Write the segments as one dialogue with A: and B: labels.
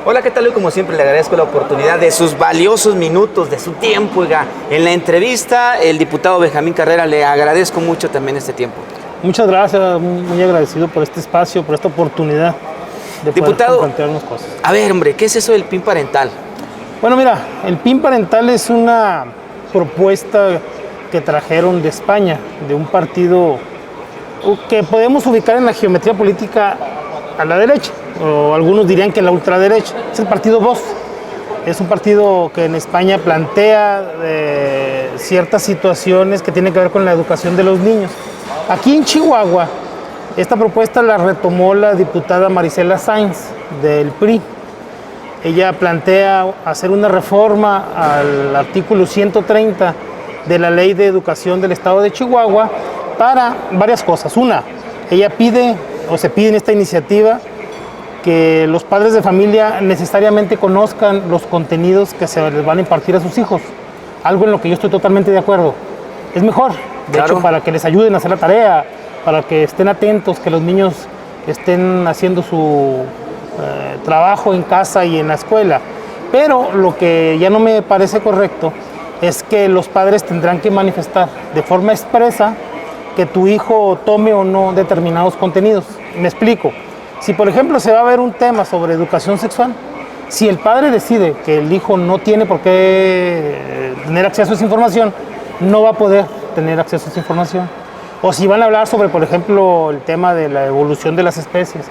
A: Hola, ¿qué tal? Yo como siempre le agradezco la oportunidad de sus valiosos minutos, de su tiempo, oiga. En la entrevista, el diputado Benjamín Carrera, le agradezco mucho también este tiempo.
B: Muchas gracias, muy agradecido por este espacio, por esta oportunidad de
A: Diputado,
B: poder plantearnos cosas.
A: A ver, hombre, ¿qué es eso del PIN parental?
B: Bueno, mira, el PIN parental es una propuesta que trajeron de España, de un partido que podemos ubicar en la geometría política a la derecha, o algunos dirían que la ultraderecha. Es el partido Vox. Es un partido que en España plantea ciertas situaciones que tienen que ver con la educación de los niños. Aquí en Chihuahua, esta propuesta la retomó la diputada Marisela Sáenz del PRI. Ella plantea hacer una reforma al artículo 130 de la Ley de Educación del Estado de Chihuahua para varias cosas. Una, ella pide, o se pide en esta iniciativa, que los padres de familia necesariamente conozcan los contenidos que se les van a impartir a sus hijos. Algo en lo que yo estoy totalmente de acuerdo. Es mejor, de hecho, para que les ayuden a hacer la tarea, para que estén atentos, que los niños estén haciendo su trabajo en casa y en la escuela. Pero lo que ya no me parece correcto es que los padres tendrán que manifestar de forma expresa que tu hijo tome o no determinados contenidos. Me explico. Si, por ejemplo, se va a ver un tema sobre educación sexual, si el padre decide que el hijo no tiene por qué tener acceso a esa información, no va a poder tener acceso a esa información. O si van a hablar sobre, por ejemplo, el tema de la evolución de las especies,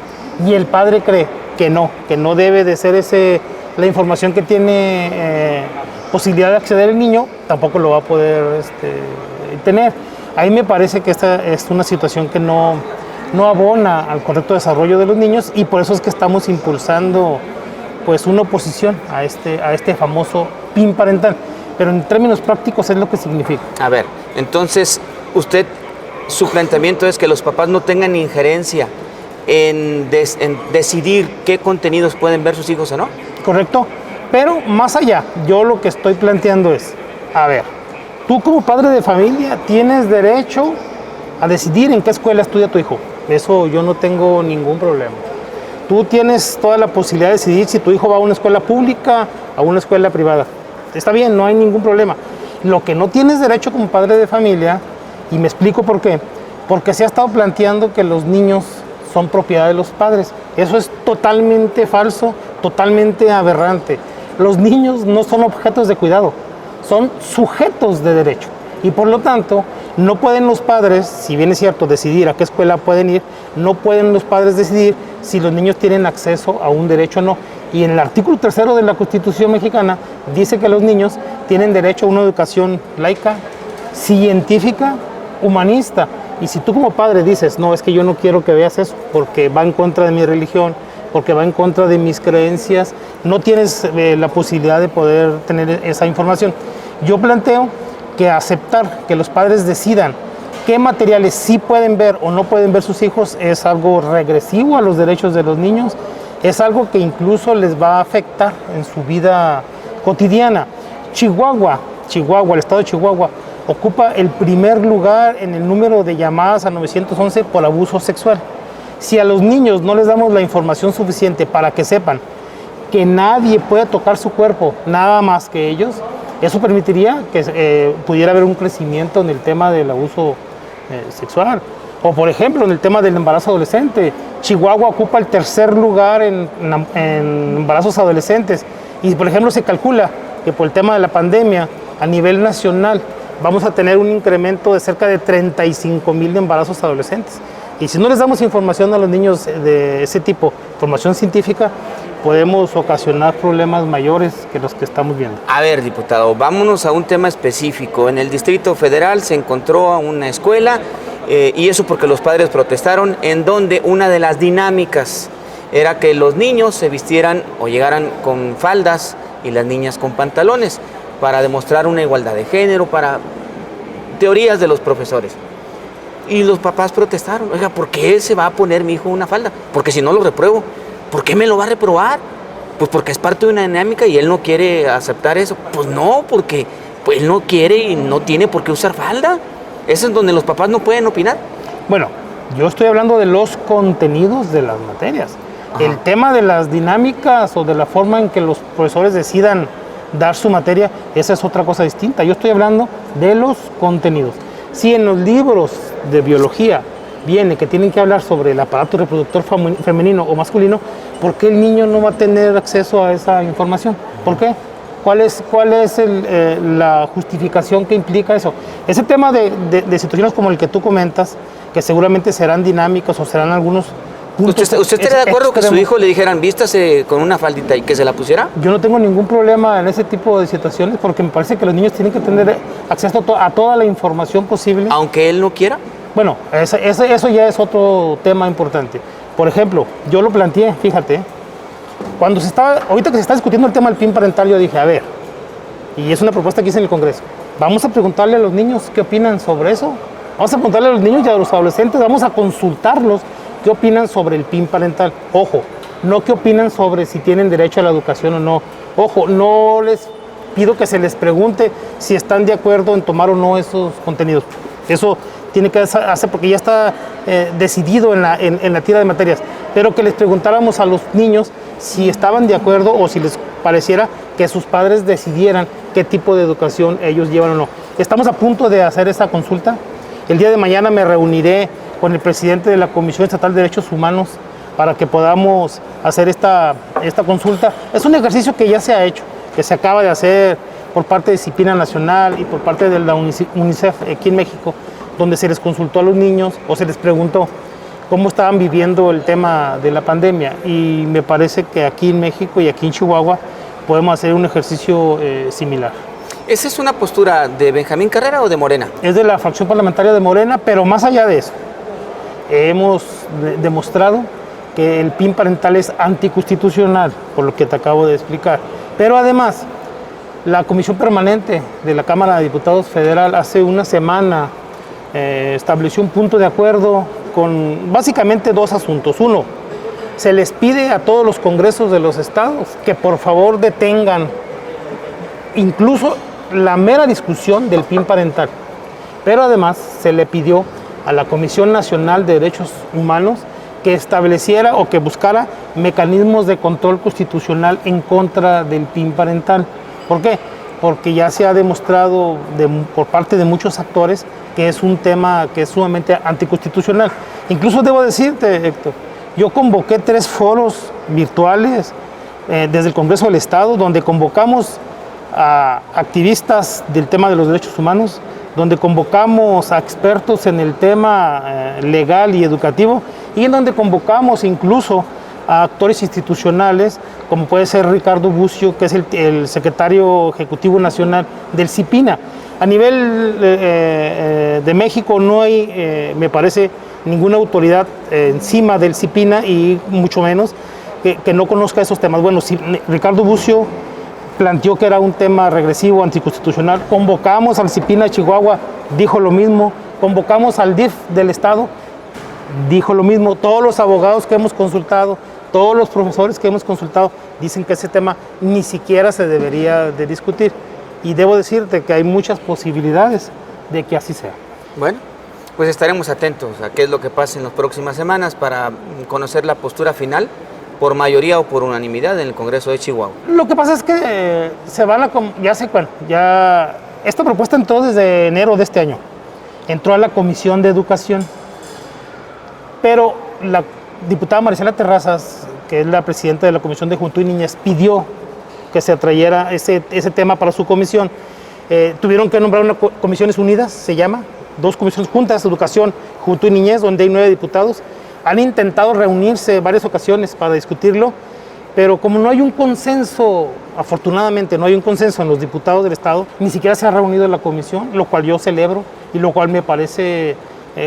B: y el padre cree que no debe de ser la información que tiene posibilidad de acceder el niño, tampoco lo va a poder tener. Ahí me parece que esta es una situación que no abona al correcto desarrollo de los niños, y por eso es que estamos impulsando pues una oposición a este famoso PIN parental. Pero en términos prácticos es lo que significa.
A: A ver, entonces, su planteamiento es que los papás no tengan injerencia en decidir qué contenidos pueden ver sus hijos o no.
B: Correcto, pero más allá, yo lo que estoy planteando es, a ver, tú como padre de familia tienes derecho a decidir en qué escuela estudia tu hijo. Eso yo no tengo ningún problema. Tú tienes toda la posibilidad de decidir si tu hijo va a una escuela pública o a una escuela privada. Está bien, no hay ningún problema. Lo que no tienes derecho como padre de familia, y me explico por qué, porque se ha estado planteando que los niños son propiedad de los padres. Eso es totalmente falso, totalmente aberrante. Los niños no son objetos de cuidado, son sujetos de derecho. Y por lo tanto, no pueden los padres, si bien es cierto, decidir a qué escuela pueden ir, no pueden los padres decidir si los niños tienen acceso a un derecho o no. Y en el artículo 3 de la Constitución mexicana dice que los niños tienen derecho a una educación laica, científica, humanista. Y si tú como padre dices, no, es que yo no quiero que veas eso porque va en contra de mi religión, porque va en contra de mis creencias, no tienes la posibilidad de poder tener esa información. Yo planteo que aceptar que los padres decidan qué materiales sí pueden ver o no pueden ver sus hijos es algo regresivo a los derechos de los niños, es algo que incluso les va a afectar en su vida cotidiana. Chihuahua, el estado de Chihuahua, ocupa el primer lugar en el número de llamadas a 911 por abuso sexual. Si a los niños no les damos la información suficiente para que sepan que nadie puede tocar su cuerpo, nada más que ellos, eso permitiría que pudiera haber un crecimiento en el tema del abuso sexual. O por ejemplo, en el tema del embarazo adolescente. Chihuahua ocupa el tercer lugar en embarazos adolescentes. Y por ejemplo, se calcula que por el tema de la pandemia, a nivel nacional, vamos a tener un incremento de cerca de 35,000 embarazos adolescentes. Y si no les damos información a los niños de ese tipo, información científica, podemos ocasionar problemas mayores que los que estamos viendo.
A: A ver, diputado, vámonos a un tema específico. En el Distrito Federal se encontró una escuela, y eso porque los padres protestaron, en donde una de las dinámicas era que los niños se vistieran o llegaran con faldas y las niñas con pantalones, para demostrar una igualdad de género, para teorías de los profesores. Y los papás protestaron. Oiga, ¿por qué se va a poner mi hijo una falda? Porque si no lo repruebo. ¿Por qué me lo va a reprobar? Pues porque es parte de una dinámica y él no quiere aceptar eso. Pues no, porque pues él no quiere y no tiene por qué usar falda. Eso es donde los papás no pueden opinar.
B: Bueno, yo estoy hablando de los contenidos de las materias.
A: Ajá.
B: El tema de las dinámicas o de la forma en que los profesores decidan dar su materia, esa es otra cosa distinta. Yo estoy hablando de los contenidos. Si en los libros de biología viene que tienen que hablar sobre el aparato reproductor femenino o masculino, ¿por qué el niño no va a tener acceso a esa información? ¿Por qué? ¿Cuál es la justificación que implica eso? Ese tema de situaciones como el que tú comentas, que seguramente serán dinámicos o serán algunos puntos.
A: ¿Usted estaría de acuerdo que su hijo le dijeran vístase con una faldita y que se la pusiera?
B: Yo no tengo ningún problema en ese tipo de situaciones porque me parece que los niños tienen que tener acceso a toda la información posible.
A: Aunque él no quiera.
B: Bueno, eso ya es otro tema importante. Por ejemplo, yo lo planteé, fíjate, ahorita que se está discutiendo el tema del PIN parental, yo dije, a ver, y es una propuesta que hice en el Congreso, vamos a preguntarle a los niños qué opinan sobre eso, vamos a preguntarle a los niños y a los adolescentes, vamos a consultarlos qué opinan sobre el PIN parental. Ojo, no qué opinan sobre si tienen derecho a la educación o no. Ojo, no les pido que se les pregunte si están de acuerdo en tomar o no esos contenidos. Eso tiene que hacer porque ya está decidido en la tira de materias, pero que les preguntáramos a los niños si estaban de acuerdo o si les pareciera que sus padres decidieran qué tipo de educación ellos llevan o no. Estamos a punto de hacer esa consulta. El día de mañana me reuniré con el presidente de la Comisión Estatal de Derechos Humanos para que podamos hacer esta consulta. Es un ejercicio que ya se ha hecho, que se acaba de hacer por parte de Disciplina Nacional y por parte de la UNICEF aquí en México, donde se les consultó a los niños o se les preguntó cómo estaban viviendo el tema de la pandemia. Y me parece que aquí en México y aquí en Chihuahua podemos hacer un ejercicio similar.
A: ¿Esa es una postura de Benjamín Carrera o de Morena?
B: Es de la fracción parlamentaria de Morena, pero más allá de eso, hemos demostrado que el PIN parental es anticonstitucional, por lo que te acabo de explicar. Pero además, la Comisión Permanente de la Cámara de Diputados Federal hace una semana estableció un punto de acuerdo con básicamente dos asuntos. Uno, se les pide a todos los congresos de los estados que por favor detengan incluso la mera discusión del PIN parental. Pero además se le pidió a la Comisión Nacional de Derechos Humanos que estableciera o que buscara mecanismos de control constitucional en contra del PIN parental. ¿Por qué? Porque ya se ha demostrado por parte de muchos actores que es un tema que es sumamente anticonstitucional. Incluso debo decirte, Héctor, yo convoqué 3 foros virtuales desde el Congreso del Estado, donde convocamos a activistas del tema de los derechos humanos, donde convocamos a expertos en el tema legal y educativo, y en donde convocamos incluso a actores institucionales, como puede ser Ricardo Bucio, que es el secretario ejecutivo nacional del CIPINA. A nivel de México no hay, me parece, ninguna autoridad encima del CIPINA y mucho menos que no conozca esos temas. Bueno, si Ricardo Bucio planteó que era un tema regresivo, anticonstitucional. Convocamos al CIPINA de Chihuahua, dijo lo mismo. Convocamos al DIF del Estado, dijo lo mismo. Todos los abogados que hemos consultado, todos los profesores que hemos consultado, dicen que ese tema ni siquiera se debería de discutir. Y debo decirte que hay muchas posibilidades de que así sea.
A: Bueno, pues estaremos atentos a qué es lo que pasa en las próximas semanas para conocer la postura final, por mayoría o por unanimidad, en el Congreso de Chihuahua.
B: Lo que pasa es que esta propuesta entró desde enero de este año. Entró a la Comisión de Educación. Pero la diputada Maricela Terrazas, que es la presidenta de la Comisión de Juventud y Niñez, pidió que se atrayera ese tema para su comisión. Tuvieron que nombrar una comisiones unidas, se llama, 2 comisiones juntas, Educación, Juventud y Niñez, donde hay 9 diputados. Han intentado reunirse varias ocasiones para discutirlo, pero como no hay un consenso, afortunadamente no hay un consenso en los diputados del Estado, ni siquiera se ha reunido la comisión, lo cual yo celebro y lo cual me parece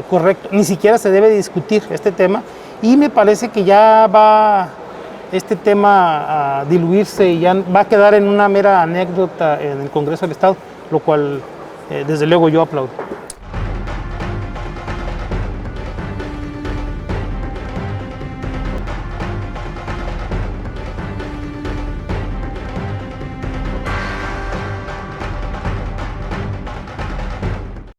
B: correcto. Ni siquiera se debe discutir este tema y me parece que ya va este tema a diluirse y ya va a quedar en una mera anécdota en el Congreso del Estado, lo cual desde luego yo aplaudo.